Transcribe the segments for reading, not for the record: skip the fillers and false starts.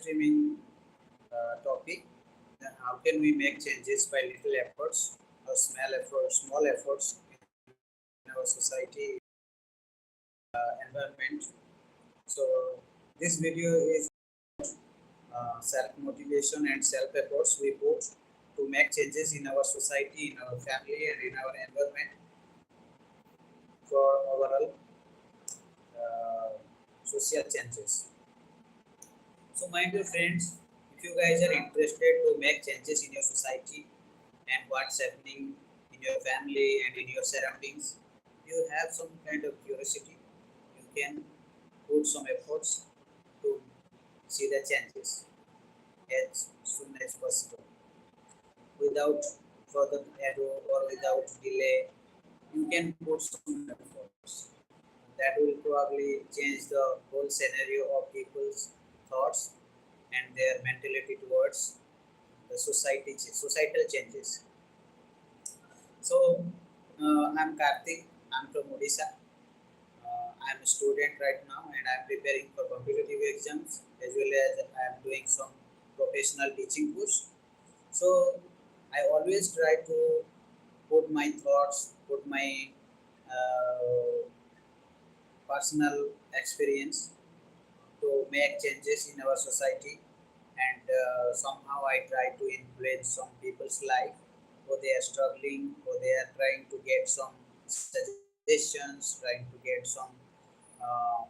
streaming topic. Then how can we make changes by little efforts or small efforts in our society environment. So this video is self motivation and self efforts we put to make changes in our society, in our family, and in our environment for overall social changes. So, my dear friends, if you guys are interested to make changes in your society and what's happening in your family and in your surroundings, you have some kind of curiosity, you can put some efforts to see the changes as soon as possible. Without further ado or without delay, you can put some efforts. That will probably change the whole scenario of people's thoughts and their mentality towards the societal changes. So, I'm Karthik. I'm from Odisha. I'm a student right now, and I'm preparing for competitive exams as well as I'm doing some professional teaching course. So, I always try to put my thoughts, put my uh, personal experience to make changes in our society, and somehow I try to influence some people's life, or they are struggling, or they are trying to get some suggestions, trying to get some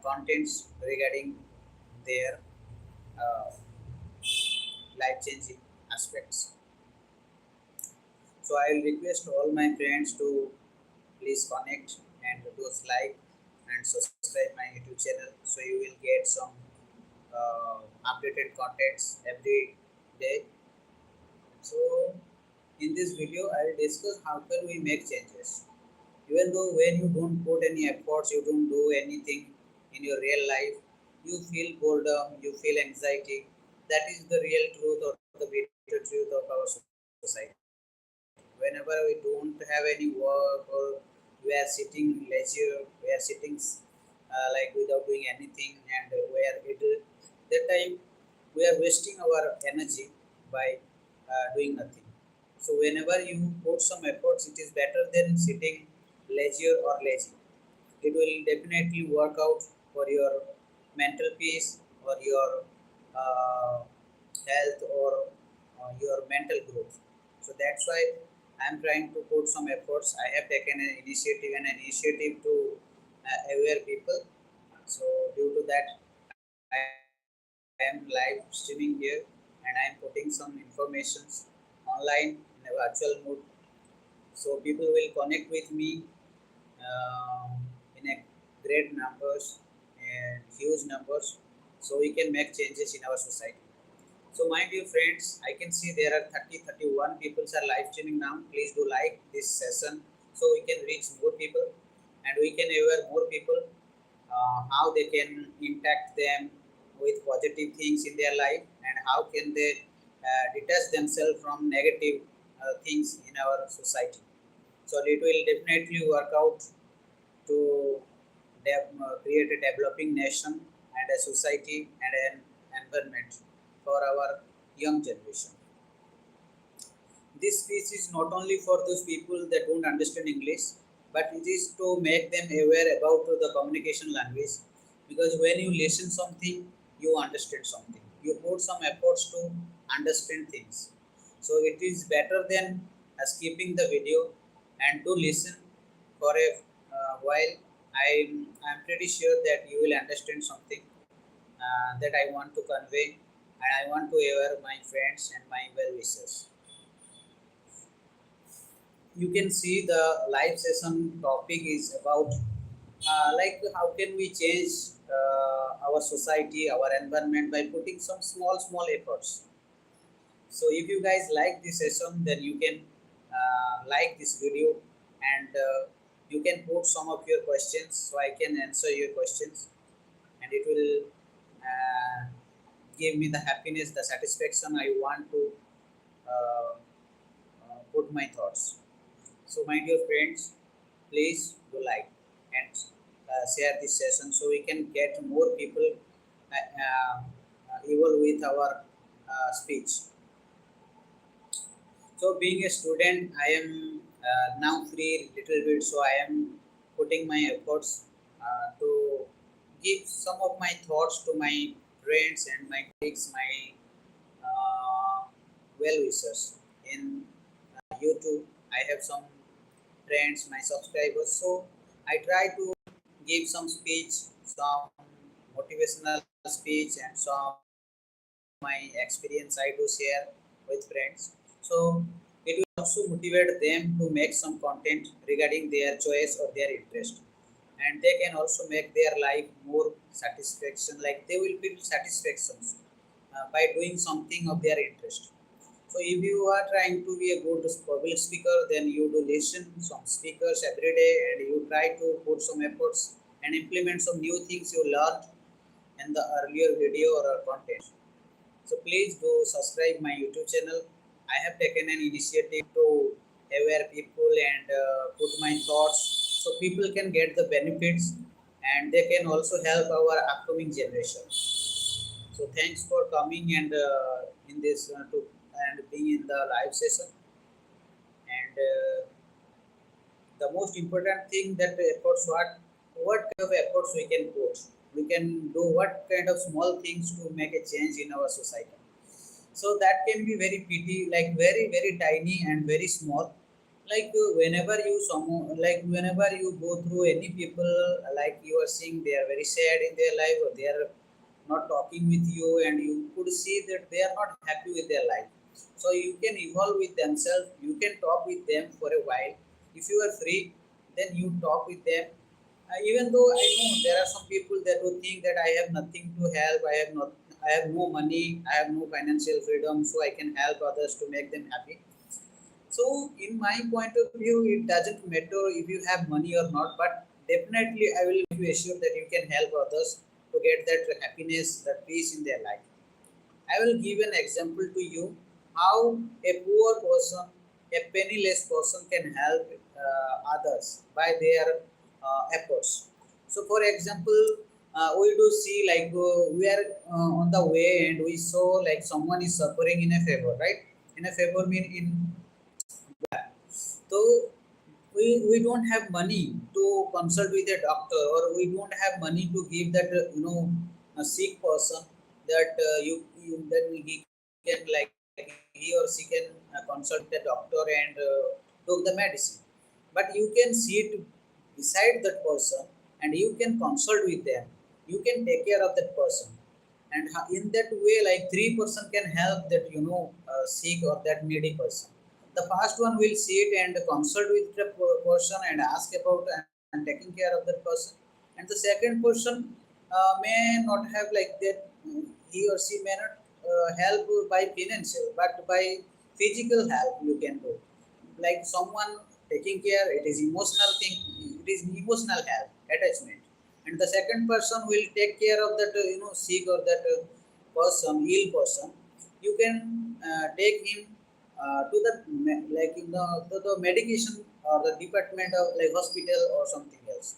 contents regarding their uh, life changing aspects. So I will request all my friends to please connect and those like and subscribe my YouTube channel, so you will get some updated contents every day. So in this video I will discuss how can we make changes. Even though when you don't put any efforts, you don't do anything in your real life, you feel boredom, you feel anxiety. That is the real truth or the bitter truth of our society. Whenever we don't have any work, or we are sitting leisure, we are sitting like without doing anything, and we are idle, that time we are wasting our energy by doing nothing. So whenever you put some efforts, it is better than sitting leisure or lazy. It will definitely work out for your mental peace or your uh, health or your mental growth. So that's why I'm trying to put some efforts. I have taken an initiative to aware people. So due to that, I am live streaming here, and I am putting some informations online in a virtual mode. So people will connect with me uh, in a great numbers and huge numbers, so we can make changes in our society. So my dear friends, I can see there are 31 people are live streaming now. Please do like this session so we can reach more people and we can aware more people how they can impact them with positive things in their life, and how can they detach themselves from negative things in our society. So it will definitely work out to create a developing nation and a society and an environment for our young generation. This speech is not only for those people that don't understand English, but it is to make them aware about the communication language. Because when you listen something, you understand something. You put some efforts to understand things. So it is better than skipping the video and to listen for a while. I'm pretty sure that you will understand something that I want to convey, and I want to aware my friends and my well wishers. You can see the live session topic is about like how can we change our society, our environment by putting some small efforts. So if you guys like this session, then you can like this video, and you can put some of your questions so I can answer your questions, and it will give me the happiness, the satisfaction I want to uh, put my thoughts. So, my dear friends, please do like and share this session so we can get more people evolve with our speech. So being a student, I am now free little bit, so I am putting my efforts to give some of my thoughts to my friends and my colleagues, my well wishers in YouTube. I have some friends, my subscribers, so I try to give some speech, some motivational speech, and some my experience I do share with friends. So it will also motivate them to make some content regarding their choice or their interest. And they can also make their life more satisfaction, like they will feel satisfactions by doing something of their interest. So if you are trying to be a good public speaker, then you do listen some speakers every day and you try to put some efforts and implement some new things you learned in the earlier video or content. So please do subscribe my YouTube channel. I have taken an initiative to aware people and put my thoughts so people can get the benefits and they can also help our upcoming generation. So thanks for coming and in this to and being in the live session. And the most important thing that efforts what kind of efforts we can put. We can do what kind of small things to make a change in our society. So that can be very petty, like very tiny and very small. Like whenever you some like whenever you go through any people, like you are seeing they are very sad in their life or they are not talking with you and you could see that they are not happy with their life, so you can evolve with themselves, you can talk with them for a while. If you are free, then you talk with them. Even though I know there are some people that would think that I have nothing to help, I have no money, I have no financial freedom, so I can help others to make them happy. So, in my point of view, it doesn't matter if you have money or not, but definitely I will be assured that you can help others to get that happiness, that peace in their life. I will give an example to you how a poor person, a penniless person can help others by their efforts. So, for example, we do see like we are on the way and we saw like someone is suffering in a favor, right? In a favor mean in so we don't have money to consult with a doctor, or we don't have money to give that a sick person that that he can like he or she can consult the doctor and took the medicine. But you can sit beside that person and you can consult with them. You can take care of that person, and in that way, like three-person can help that sick or that needy person. The first one will sit and consult with the person and ask about and taking care of that person, and the second person may not have like that. He or she may not help by financial, but by physical help you can do. Like someone taking care, it is emotional thing. It is emotional help, attachment, and the second person will take care of that sick or that person, ill person. You can take him to the like to the medication or the department of like hospital or something else.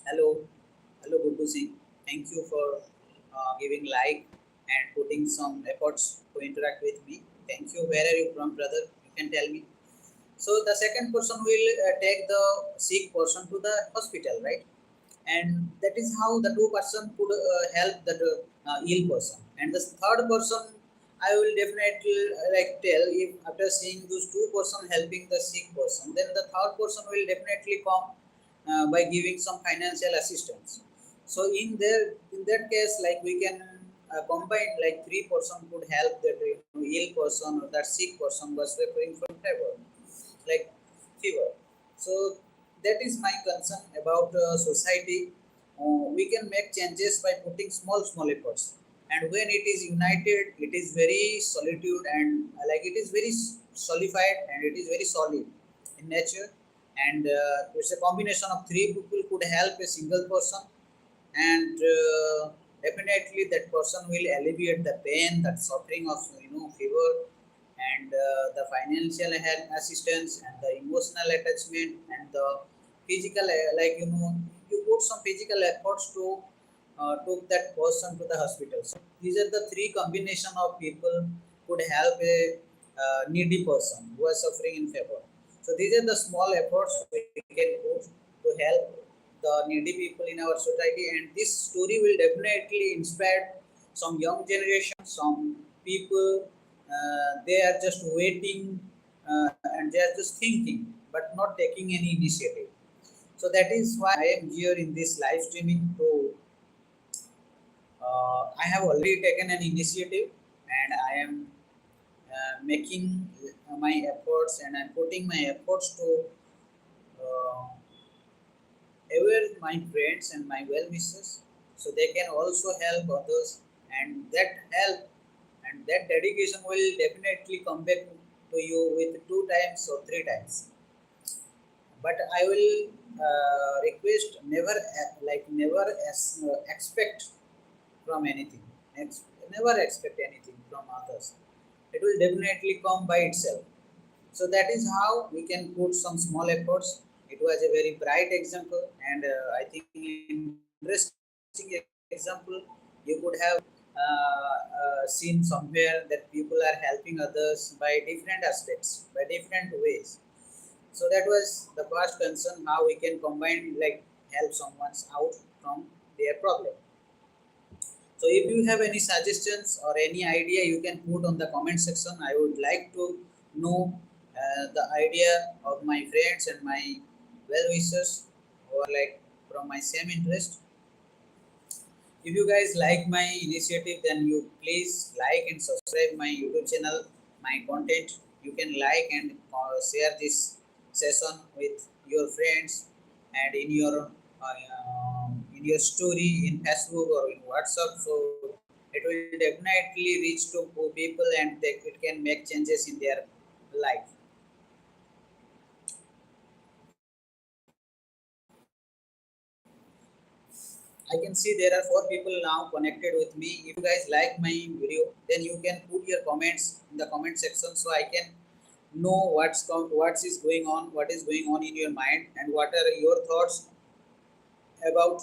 Hello, hello, Guddu Singh. Thank you for giving like and putting some efforts to interact with me. Thank you. Where are you from, brother? You can tell me. So the second person will take the sick person to the hospital, right? And that is how the two person could help that ill person. And the third person, I will definitely like tell if after seeing those two person helping the sick person, then the third person will definitely come by giving some financial assistance. So in that case, like we can combine like three-person could help that ill person or that sick person was suffering from fever, like fever. So that is my concern about society. We can make changes by putting small efforts, and when it is united, it is very solitude and like it is very solidified and it is very solid in nature. And it's a combination of three people could help a single person, and definitely that person will alleviate the pain, that suffering of fever, and the financial help assistance and the emotional attachment and the physical like you put some physical efforts to took that person to the hospital. So these are the three combination of people could help a needy person who is suffering in fever. So these are the small efforts we can put to help the needy people in our society, and this story will definitely inspire some young generation, some people. They are just waiting and they are just thinking, but not taking any initiative. So that is why I am here in this live streaming to I have already taken an initiative and I am making my efforts and I'm putting my efforts to uh, aware my friends and my well wishers so they can also help others, and that help and that dedication will definitely come back to you with two times or three times. But I will request never never expect from anything. Never expect anything from others. It will definitely come by itself. So that is how we can put some small efforts. It was a very bright example, and I think interesting example. You could have seen somewhere that people are helping others by different aspects, by different ways. So that was the first concern, how we can combine like help someone out from their problem. So if you have any suggestions or any idea, you can put on the comment section. I would like to know the idea of my friends and my well wishers who are like from my same interest. If you guys like my initiative, then you please like and subscribe my YouTube channel, my content. You can like and share this session with your friends and in your story in Facebook or in WhatsApp. So it will definitely reach to people and it can make changes in their life. I can see there are four people now connected with me. If you guys like my video, then you can put your comments in the comment section so I can know what is going on, what is going on in your mind, and what are your thoughts about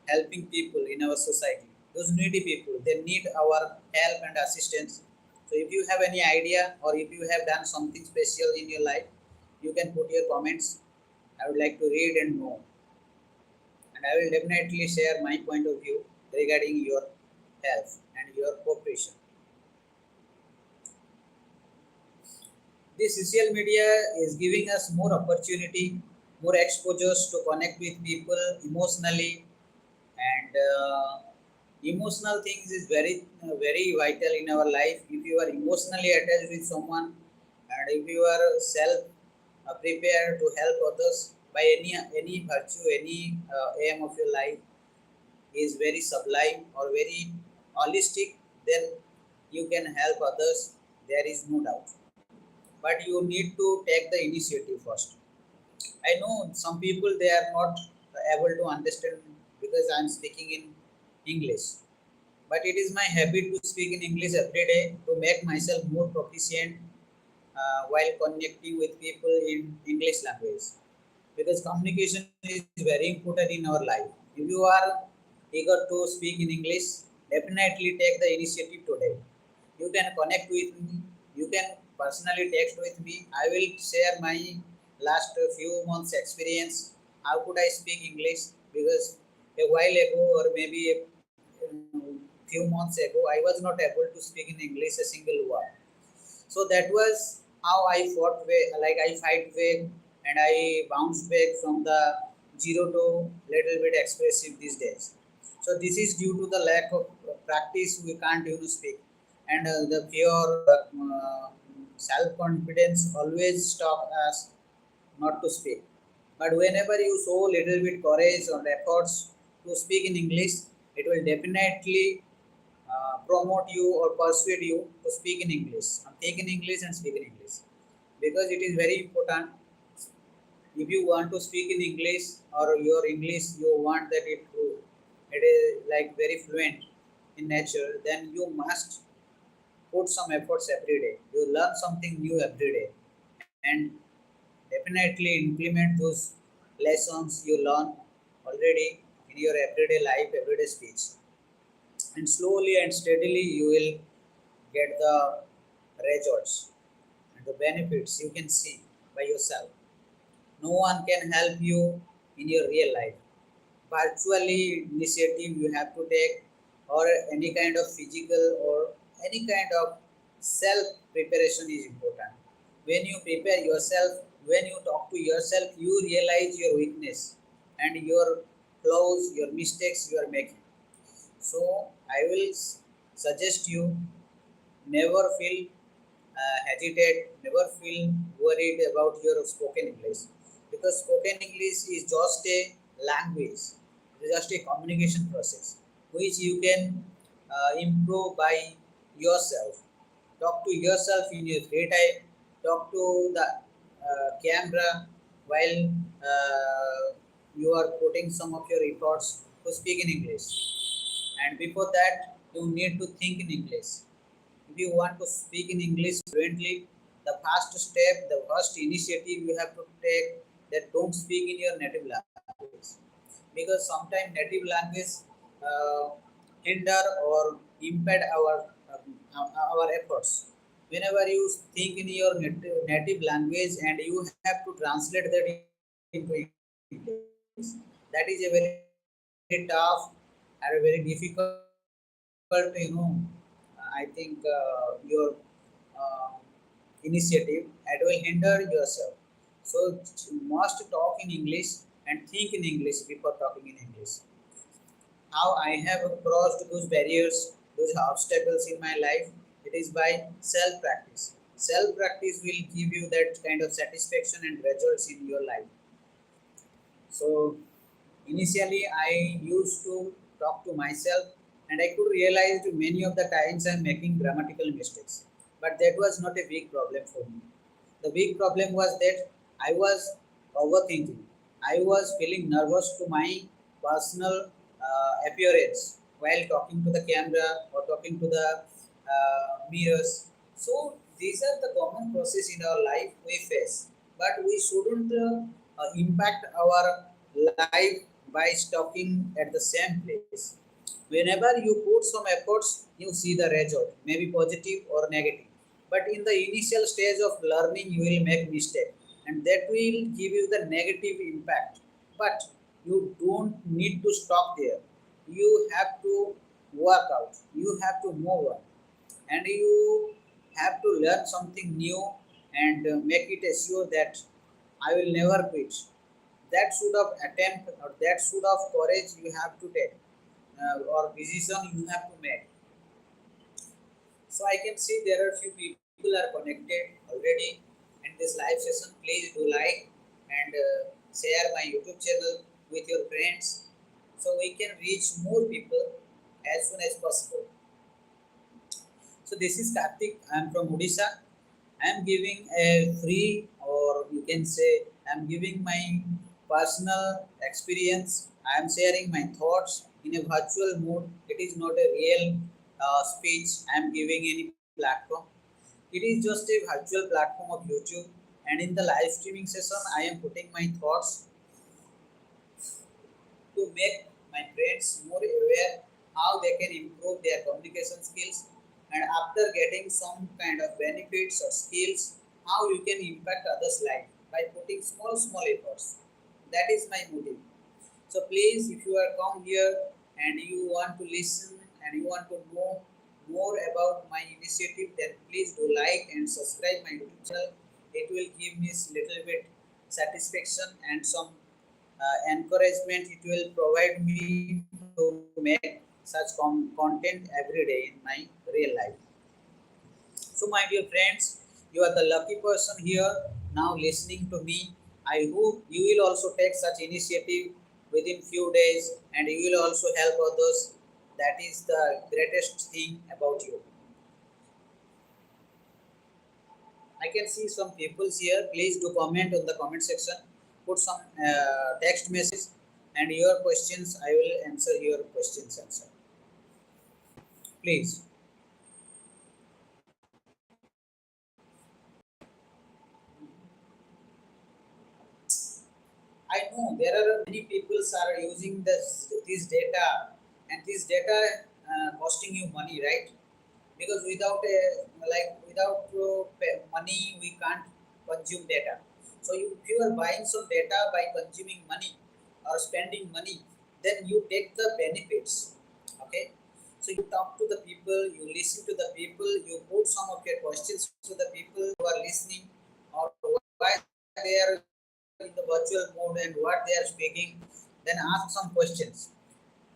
helping people in our society. Those needy people, they need our help and assistance. So if you have any idea or if you have done something special in your life, you can put your comments. I would like to read and know, and I will definitely share my point of view regarding your health and your cooperation. This social media is giving us more opportunity, more exposures to connect with people emotionally, and emotional things is very vital in our life. If you are emotionally attached with someone, and if you are self prepared to help others by any virtue, any aim of your life is very sublime or very holistic, then you can help others. There is no doubt, but you need to take the initiative first. I know some people they are not able to understand because I am speaking in English, but it is my habit to speak in English every day to make myself more proficient while connecting with people in English language, because communication is very important in our life. If you are eager to speak in English, definitely take the initiative today. You can connect with me, you can personally text with me. I will share my last few months experience. How could I speak English? Because a while ago or maybe a few months ago I was not able to speak in English a single word. So that was how I fought way, like I fight back and I bounced back from the zero to little bit expressive these days. So this is due to the lack of practice. We can't speak, and the pure self confidence always stop us not to speak. But whenever you show little bit courage or efforts to speak in English, it will definitely promote you or persuade you to speak in English. Think in English and speak in English, because it is very important. If you want to speak in English or your English, you want that it is like very fluent in nature, then you must put some efforts every day. You learn something new every day, and definitely implement those lessons you learn already in your everyday life, everyday speech, and slowly and steadily you will get the results and the benefits you can see by yourself. No one can help you in your real life. Virtually initiative you have to take, or any kind of physical or any kind of self preparation is important. When you prepare yourself, when you talk to yourself, you realize your weakness and your flaws, your mistakes you are making. So I will suggest you, never feel hesitate, never feel worried about your spoken English, because spoken English is just a language, it is just a communication process which you can improve by yourself. Talk to yourself in your free time, talk to the camera while you are putting some of your efforts to speak in English. And before that, you need to think in English. If you want to speak in English fluently, the first step, the first initiative you have to take, that don't speak in your native language, because sometimes native language uh, hinder or impede our efforts. Whenever you think in your native language and you have to translate that into English, that is a very tough and a very difficult, I think your uh, initiative, it will hinder yourself. So you must talk in English and think in English before talking in English. How I have crossed those barriers, those obstacles in my life, it is by self practice. Self practice will give you that kind of satisfaction and results in your life. So initially, I used to talk to myself, and I could realize many of the times I'm making grammatical mistakes. But that was not a big problem for me. The big problem was that I was overthinking. I was feeling nervous to my personal appearance while talking to the camera or talking to the mirrors. So these are the common process in our life we face, but we shouldn't impact our life by stopping at the same place. Whenever you put some efforts, you see the result, maybe positive or negative. But in the initial stage of learning, you will make mistake, and that will give you the negative impact. But you don't need to stop there. You have to work out. You have to move on, and you have to learn something new and make it assure that I will never quit. That should have attempt, or that should have courage you have to take, or decision you have to make. So I can see there are few people are connected already in this live session. Please do like and share my YouTube channel with your friends, so we can reach more people as soon as possible. So this is Karthik. I am from Odisha. I am giving a free, or you can say, I am giving my personal experience. I am sharing my thoughts in a virtual mode. It is not a real speech I am giving any platform. It is just a virtual platform of YouTube. And in the live streaming session, I am putting my thoughts to make my friends more aware how they can improve their communication skills, and after getting some kind of benefits or skills, how you can impact others life by putting small efforts. That is my motive. So please, if you are come here and you want to listen and you want to know more about my initiative, then please do like and subscribe my YouTube channel. It will give me little bit satisfaction and some encouragement. It will provide me to make such content every day in my real life. So, my dear friends, you are the lucky person here now listening to me. I hope you will also take such initiative within few days, and you will also help others. That is the greatest thing about you. I can see some people's here. Please do comment on the comment section. Put some text message and your questions. I will answer your questions. Answer, please. I know there are many people are using this data, and this data costing you money, right? Because without money we can't consume data. So if you are buying some data by consuming money or spending money, then you take the benefits. Okay, so you talk to the people, you listen to the people, you put some of your questions to the people who are listening, or why they are in the virtual mode and what they are speaking. Then ask some questions.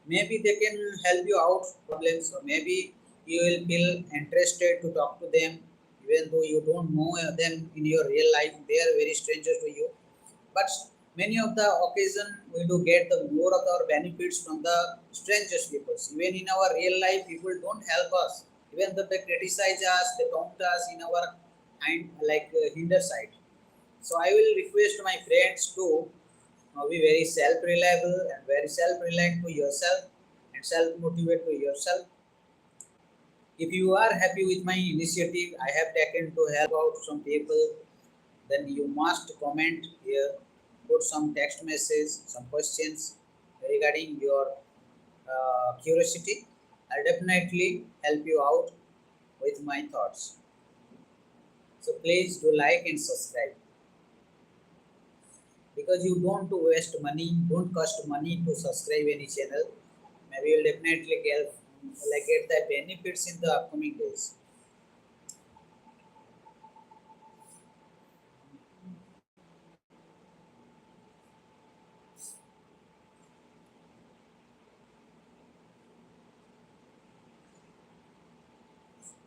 Maybe they can help you out problems, or maybe you will feel interested to talk to them even though you don't know them in your real life. They are very strangers to you, but many of the occasion we do get the more of our benefits from the strangest people. Even in our real life, people don't help us. Even though they criticize us, they taunt us in our hinder side. So I will request my friends to be very self-reliable and very self-reliant to yourself and self-motivate to yourself. If you are happy with my initiative I have taken to help out some people, then you must comment here, put some text message, some questions regarding your curiosity. I'll definitely help you out with my thoughts. So please do like and subscribe, because you don't to waste money, don't cost money to subscribe any channel. Maybe you'll definitely get the benefits in the upcoming days.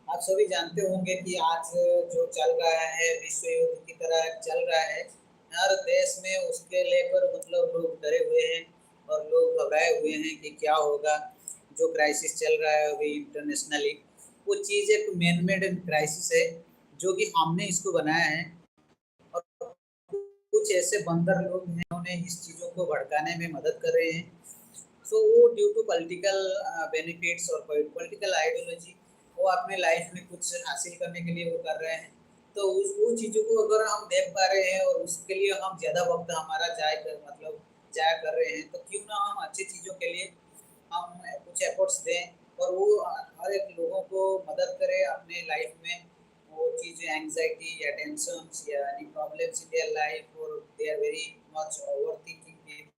आप सभी जानते होंगे कि आज जो चल रहा है विश्व युद्ध की तरह चल रहा है, हर देश में उसके लेकर मतलब लोग डरे हुए हैं और लोग घबराए हुए हैं कि क्या होगा। जो क्राइसिस चल रहा है अभी इंटरनेशनली, वो चीज़ एक मैन मेड क्राइसिस है जो कि हमने इसको बनाया है, और कुछ ऐसे बंदर लोग हैं उन्हें इस चीज़ों को भड़काने में मदद कर रहे हैं। सो वो ड्यू टू पॉलिटिकल बेनिफिट्स और पॉलिटिकल आइडियोलॉजी, वो अपने लाइफ में कुछ हासिल करने के लिए वो कर रहे हैं। तो उस वो चीज़ों को अगर हम देख पा रहे हैं और उसके लिए हम ज़्यादा वक्त हमारा जाया कर रहे हैं, तो क्यों ना हम अच्छी चीज़ों के लिए हम कुछ एफर्ट्स दें और वो हर एक लोगों को मदद करें अपने लाइफ में। वो चीज़ें एंग्जाइटी या टेंशन्स या any problems in their life, और they are very much overthinking,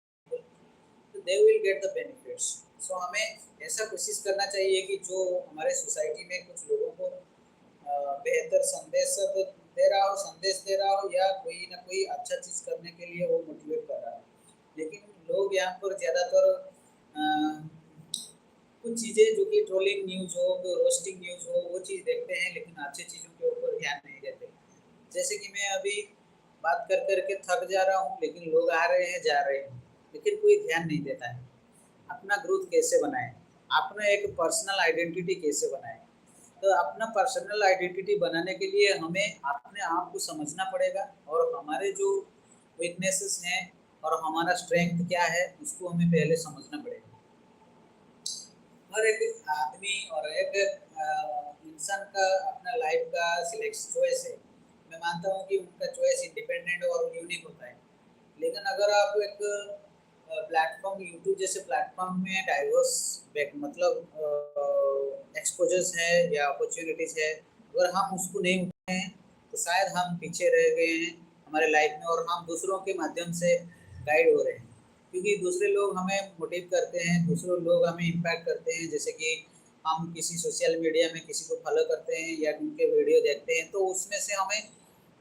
तो they will get the benefits. So हमें ऐसा कोशिश करना चाहिए कि जो हमारे सोसाइटी में कुछ लोगों को बेहतर संदेश दे रहा हो या कोई ना कोई अच्छा चीज़ करने के लिए वो मोटिवेट कर रहा है। लेकिन लोग यहाँ पर ज़्यादातर कुछ चीज़ें जो कि ट्रोलिंग न्यूज़ हो, रोस्टिंग न्यूज़ हो, वो चीज़ देखते हैं, लेकिन अच्छी चीज़ों के ऊपर ध्यान नहीं देते। जैसे कि मैं अभी बात कर कर के थक जा रहा हूँ, लेकिन लोग आ रहे हैं जा रहे हैं, लेकिन कोई ध्यान नहीं देता है। अपना ग्रोथ कैसे बनाएं, अपना एक पर्सनल आइडेंटिटी कैसे बनाएं। तो अपना पर्सनल आइडेंटिटी बनाने के लिए हमें अपने आप को समझना पड़ेगा, और हमारे जो वीकनेसेस हैं और हमारा स्ट्रेंथ क्या है उसको हमें पहले समझना पड़ेगा। हर एक आदमी और एक इंसान का अपना लाइफ का सिलेक्शन चॉइस है। मैं मानता हूँ कि उनका चॉइस इंडिपेंडेंट और यूनिक होता है। लेकिन अगर आप एक प्लेटफॉर्म यूट्यूब जैसे प्लेटफॉर्म में डाइवर्स एक्सपोजर्स है या अपॉर्चुनिटीज़ है, अगर हम उसको नहीं उठाए हैं तो शायद हम पीछे रह गए हैं हमारे लाइफ में, और हम दूसरों के माध्यम से गाइड हो रहे हैं। क्योंकि दूसरे लोग हमें मोटिव करते हैं, दूसरे लोग हमें इम्पैक्ट करते हैं। जैसे कि हम किसी सोशल मीडिया में किसी को फॉलो करते हैं या उनके वीडियो देखते हैं, तो उसमें से हमें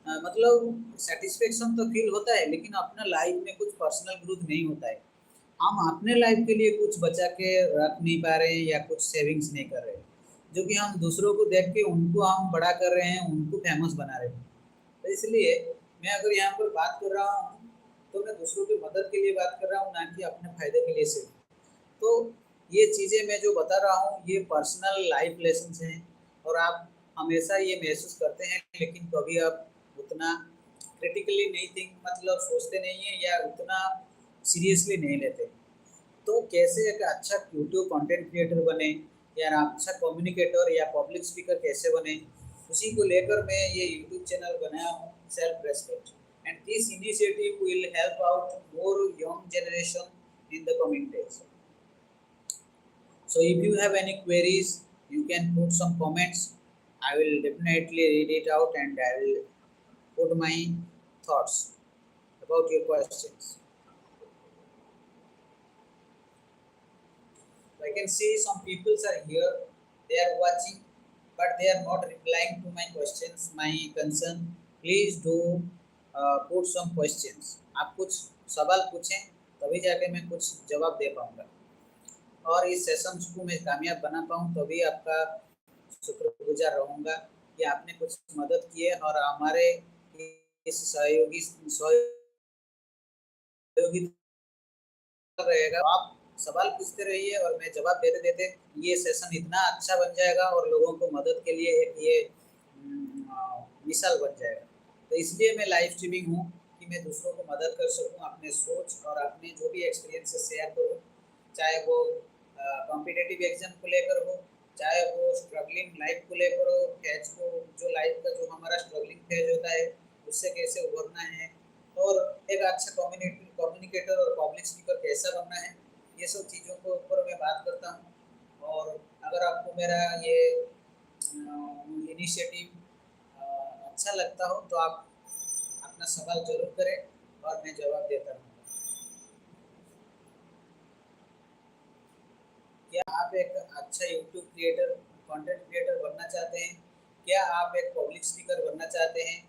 मतलब सेटिस्फेक्शन तो फील होता है, लेकिन अपना लाइफ में कुछ पर्सनल ग्रोथ नहीं होता है। हम अपने लाइफ के लिए कुछ बचा के रख नहीं पा रहे हैं या कुछ सेविंग्स नहीं कर रहे हैं, जो कि हम दूसरों को देख के उनको हम बड़ा कर रहे हैं, उनको फेमस बना रहे हैं। तो इसलिए मैं अगर यहाँ पर बात कर रहा हूँ तो मैं दूसरों की मदद के लिए बात कर रहा हूँ, ना कि अपने फ़ायदे के लिए सिर्फ। तो ये चीज़ें मैं जो बता रहा हूँ ये पर्सनल लाइफ लेसन्स हैं, और आप हमेशा ये महसूस करते हैं, लेकिन कभी आप उतना क्रिटिकली नहीं मतलब सोचते नहीं हैं या उतना सीरियसली नहीं लेते। तो कैसे एक अच्छा यूट्यूब कंटेंट क्रिएटर बने या अच्छा कम्युनिकेटर या पब्लिक स्पीकर कैसे बने, उसी को लेकर मैं ये यूट्यूब चैनल बनाया हूँ, self respect. and this initiative will help out more young generation in the coming days. So if you have any queries, you can put some comments. I will definitely read it out and I will put my thoughts about your questions. I can see some people are here, they are watching, but they are not replying to my questions, my concern. Please do put some questions. आप कुछ सवाल पूछें तभी जाके मैं कुछ जवाब दे पाऊंगा और इस सेशंस को मैं कामयाब बना पाऊँ तभी आपका शुक्रगुजार रहूँगा कि आपने कुछ मदद की है और हमारे इस सहयोगी रहेगा। आप सवाल पूछते रहिए और मैं जवाब देते देते ये सेशन इतना अच्छा बन जाएगा और लोगों को मदद के लिए एक ये मिसाल बन जाएगा। तो इसलिए मैं लाइव स्ट्रीमिंग हूँ कि मैं दूसरों को मदद कर सकूँ, अपने सोच और अपने जो भी एक्सपीरियंसेस शेयर करूँ, चाहे वो कॉम्पिटिटिव एग्जाम को लेकर हो, चाहे वो स्ट्रगलिंग लाइफ को लेकर हो, फेज को जो लाइफ का जो हमारा स्ट्रगलिंग फेज होता है उससे कैसे उभरना है और एक अच्छा कम्युनिकेटर और पब्लिक स्पीकर कैसा बनना है, ये सब चीज़ों के ऊपर मैं बात करता हूँ। और अगर आपको मेरा ये इनिशिएटिव अच्छा लगता हो तो आप अपना सवाल जरूर करें और मैं जवाब देता रहूँगा। क्या आप एक अच्छा यूट्यूब क्रिएटर, कंटेंट क्रिएटर बनना चाहते हैं? क्या आप एक पब्लिक स्पीकर बनना चाहते हैं?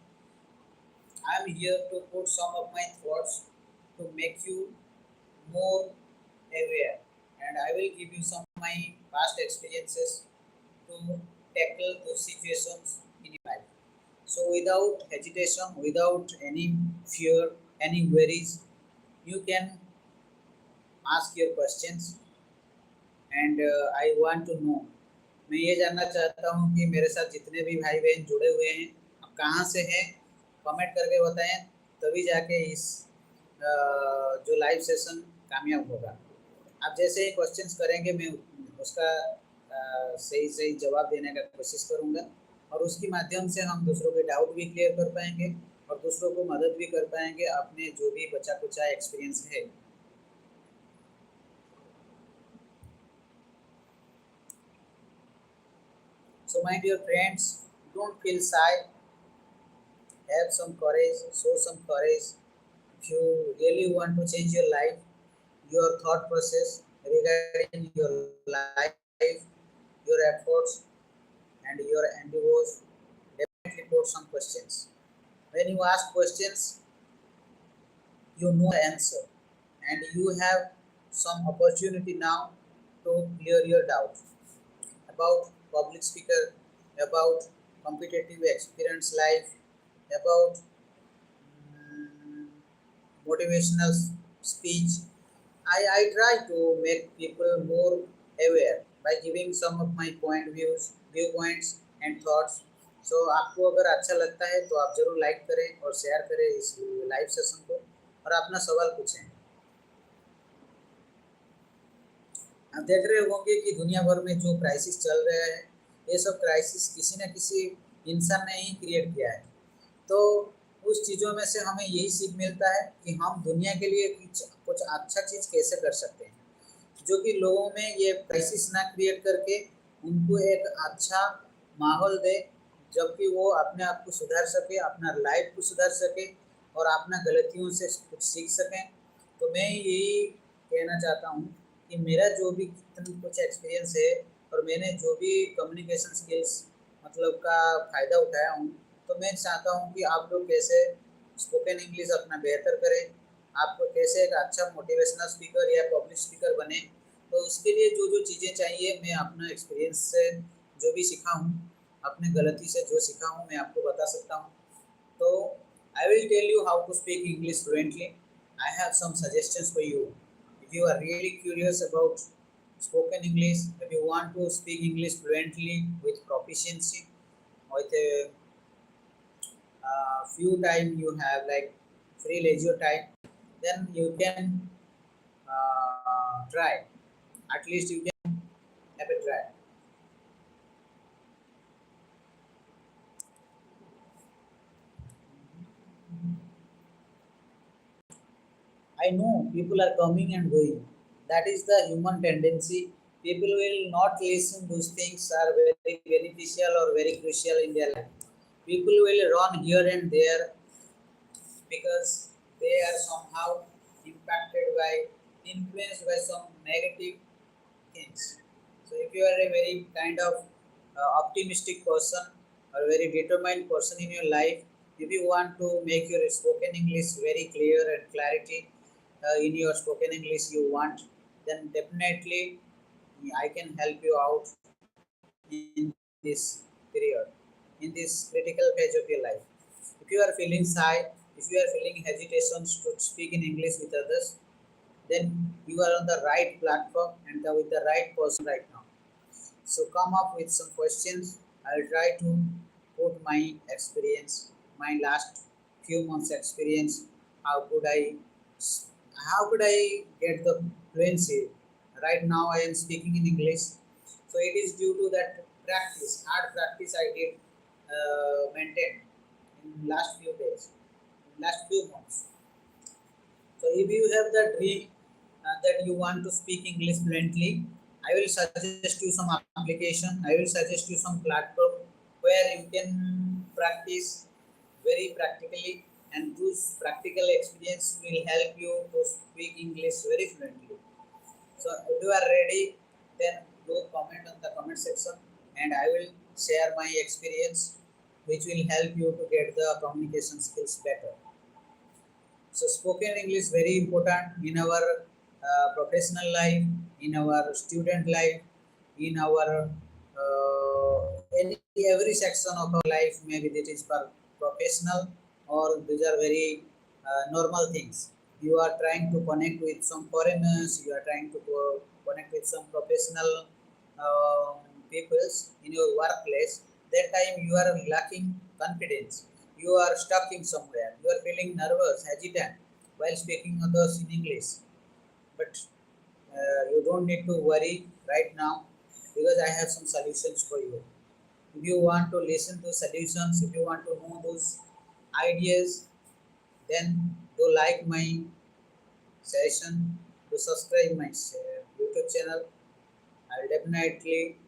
I am here to put some of my thoughts to make you more aware, and I will give you some of my past experiences to tackle those situations in your life. So, without hesitation, without any fear, any worries, you can ask your questions, and I want to know. मैं ये जानना चाहता हूँ कि मेरे साथ जितने भी भाई बहन जुड़े हुए हैं, आप कहाँ से हैं, कमेंट करके बताएं, तभी जाके इस जो लाइव सेशन कामयाब होगा। आप जैसे ही क्वेश्चंस करेंगे मैं उसका सही सही जवाब देने का कोशिश करूँगा और उसके माध्यम से हम दूसरों के डाउट भी क्लियर कर पाएंगे और दूसरों को मदद भी कर पाएंगे अपने जो भी बचा कुचा एक्सपीरियंस है। So my dear friends, don't feel shy, have some courage, show some courage. If you really want to change your life, your thought process regarding your life, your efforts, and your endeavors, definitely put some questions. When you ask questions, you know the answer, and you have some opportunity now to clear your doubts about public speaker, about competitive experience life, about mm, motivational speech. I try to make people more aware by giving some of my viewpoints and thoughts. So आपको अगर अच्छा लगता है तो आप जरूर like करें और शेयर करें इस लाइव सेशन को और अपना सवाल पूछें। आप देख रहे होंगे कि दुनिया भर में जो क्राइसिस चल रहा है, ये सब क्राइसिस किसी न किसी इंसान ने ही क्रिएट किया है। तो उस चीज़ों में से हमें यही सीख मिलता है कि हम दुनिया के लिए कुछ अच्छा चीज़ कैसे कर सकते हैं, जो कि लोगों में ये क्राइसिस ना क्रिएट करके उनको एक अच्छा माहौल दे, जबकि वो अपने आप को सुधार सके, अपना लाइफ को सुधार सके और अपना गलतियों से कुछ सीख सकें। तो मैं यही कहना चाहता हूँ कि मेरा जो भी कुछ एक्सपीरियंस है और मैंने जो भी कम्युनिकेशन स्किल्स मतलब का फ़ायदा उठाया हूँ, तो मैं चाहता हूँ कि आप लोग कैसे स्पोकन इंग्लिश अपना बेहतर करें, आपको कैसे एक अच्छा मोटिवेशनल स्पीकर या पब्लिक स्पीकर बने। तो उसके लिए जो जो चीज़ें चाहिए मैं अपना एक्सपीरियंस से जो भी सीखा हूँ, अपने गलती से जो सीखा हूँ मैं आपको बता सकता हूँ। तो I will tell you how to speak English fluently. I have some suggestions for you. If you are really curious about spoken English, if you want to speak English fluently with proficiency, with a few time you have like free leisure time, then you can try. At least you can have a try. I know people are coming and going. That is the human tendency. People will not listen. Those things are very beneficial or very crucial in their life. People will run here and there because they are somehow impacted by, influenced by some negative things. So if you are a very kind of optimistic person or very determined person in your life, if you want to make your spoken English very clear and clarity in your spoken English you want, then definitely I can help you out in this period, in this critical phase of your life. If you are feeling shy, if you are feeling hesitations to speak in English with others, then you are on the right platform and with the right person right now. So come up with some questions. I'll try to put my experience, my last few months experience. How could I, how could I get the fluency? Right now I am speaking in English. So it is due to that practice, hard practice I did maintain in last few days, last few months. So if you have the dream that you want to speak English fluently, I will suggest you some application. I will suggest you some platform where you can practice very practically, and those practical experience will help you to speak English very fluently. So if you are ready, then do comment on the comment section, and I will share my experience, which will help you to get the communication skills better. So spoken English very important in our professional life, in our student life, in our any every section of our life. Maybe it is for professional or these are very normal things. You are trying to connect with some foreigners. You are trying to connect with some professional peoples in your workplace. That time you are lacking confidence, you are stuck in somewhere, you are feeling nervous, hesitant while speaking others in English. But you don't need to worry right now because I have some solutions for you. If you want to listen to solutions, if you want to know those ideas, then do like my session, to subscribe my YouTube channel. I'll definitely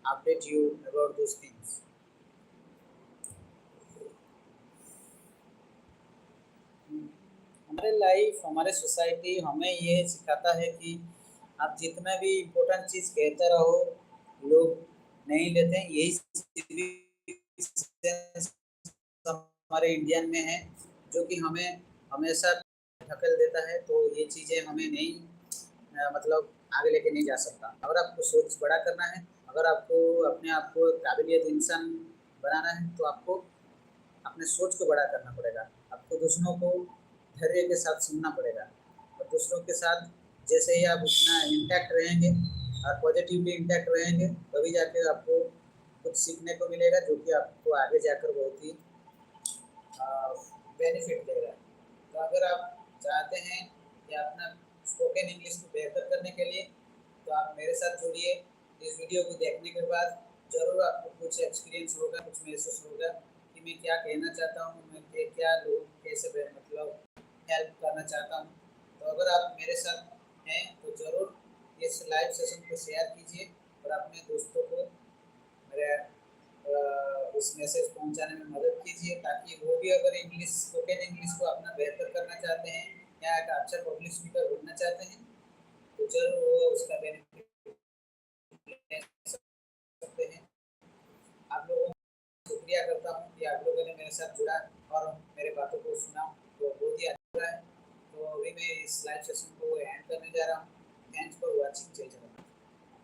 update you about those things. हमारे life, हमारे society हमें ये सिखाता है कि आप जितना भी इम्पोर्टेंट चीज़ कहते रहो, लोग नहीं लेते हैं। यही सिचुएशन हमारे इंडियन में है, जो कि हमें हमेशा ढकेल देता है। तो ये चीज़ें हमें नहीं मतलब आगे लेके नहीं जा सकता। अगर आपको सोच बड़ा करना है, अगर आपको अपने आप को काबिलियत इंसान बनाना है, तो आपको अपने सोच को बड़ा करना पड़ेगा। आपको दूसरों को धैर्य के साथ सुनना पड़ेगा, और दूसरों के साथ जैसे ही आप उतना इंटैक्ट रहेंगे और पॉजिटिवली इंटैक्ट रहेंगे, तभी जाके आपको कुछ सीखने को मिलेगा, जो कि आपको आगे जाकर बहुत ही बेनिफिट देगा। तो अगर आप चाहते हैं कि अपना स्पोकन इंग्लिश को बेहतर करने के लिए, तो आप मेरे साथ जुड़िए। इस वीडियो को देखने के बाद ज़रूर आपको कुछ एक्सपीरियंस होगा, कुछ महसूस होगा कि मैं क्या कहना चाहता हूँ, मैं क्या लोगों को कैसे मतलब हेल्प करना चाहता हूँ। तो अगर आप मेरे साथ हैं तो ज़रूर इस लाइव सेशन को शेयर कीजिए और अपने दोस्तों को मेरे उस मैसेज पहुंचाने में मदद कीजिए, ताकि वो भी अगर इंग्लिश स्पोकन इंग्लिश को अपना बेहतर करना चाहते हैं या एक अच्छा पब्लिक स्पीकर बनना चाहते हैं, तो जरूर वो उसका बेनिफिट ले सकते हैं। आप लोगों को शुक्रिया करता हूँ कि आप लोगों ने मेरे साथ जुड़ा और मेरे बातों को सुना, तो बहुत ही अच्छा है। तो अभी मैं इस लाइव सेशन को एंड करने जा रहा हूँ। Thanks for watching. जय जगन्नाथ।